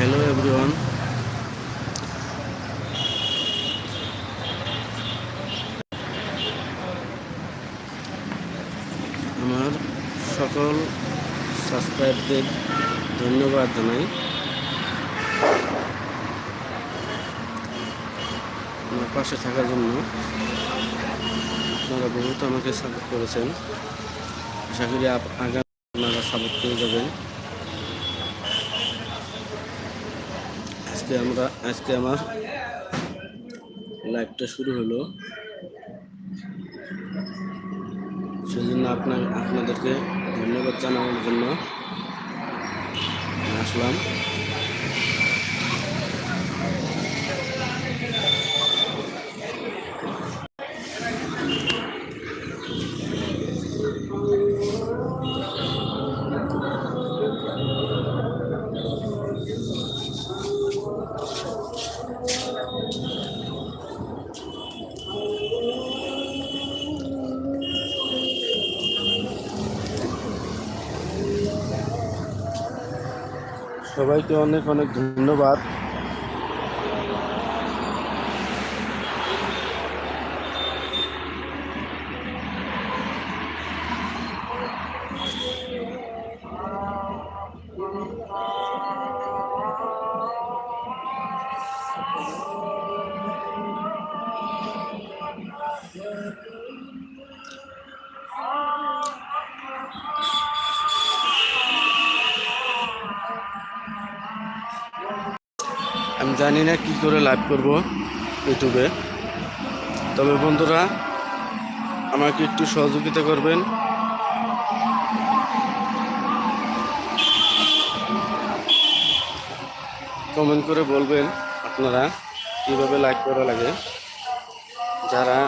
Hello everyone, আমার সকল সাবস্ক্রাইবদের ধন্যবাদ জানাই। আমার পাশে থাকার জন্য আপনারা বহুত আমাকে সাপোর্ট করেছেন। আশা করি আগামী আপনারা সাপোর্ট করে যাবেন। আজকে আমার লাইভটা শুরু হলো, সেই জন্য আপনাদেরকে ধন্যবাদ জানানোর জন্য আসলাম। সবাইকে অনেক অনেক ধন্যবাদ। আমি জানি না কি করে লাইভ করব ইউটিউবে, তবে বন্ধুরা আমাকে একটু সহযোগিতা করবেন। কমেন্ট করে বলবেন আপনারা কীভাবে লাইভ করা লাগে। যারা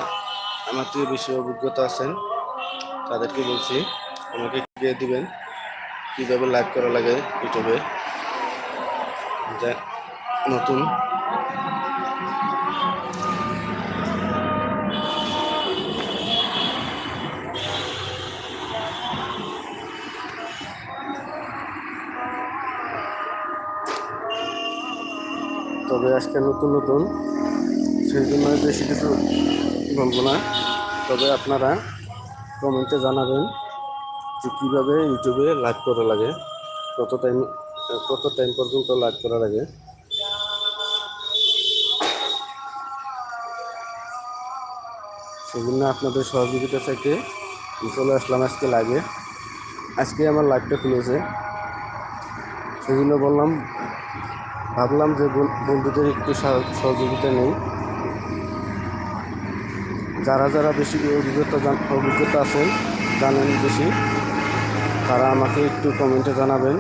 আমার থেকে বেশি অভিজ্ঞতা আছেন তাদেরকে বলছি আমাকে দিয়ে দিবেন কীভাবে লাইভ করা লাগে ইউটিউবে। যা নতুন তবে আজকে নতুন সেই জন্য বেশি কিছু বলবো না। তবে আপনারা কমেন্টে জানাবেন যে কীভাবে ইউটিউবে লাইভ করা লাগে, কত টাইম পর্যন্ত লাইভ করা লাগে। সেই জন্য আপনাদের সহযোগিতা চাইতে চলে আসলাম আজকে লাইভে। আজকে আমার লাইভটা খুলেছে, সেই জন্য ভাবলাম যে বন্ধুদের একটু সহযোগিতা নেই। যারা বেশি অভিজ্ঞতা আছেন, জানেন বেশি, তারা আমাকে একটু কমেন্টে জানাবেন।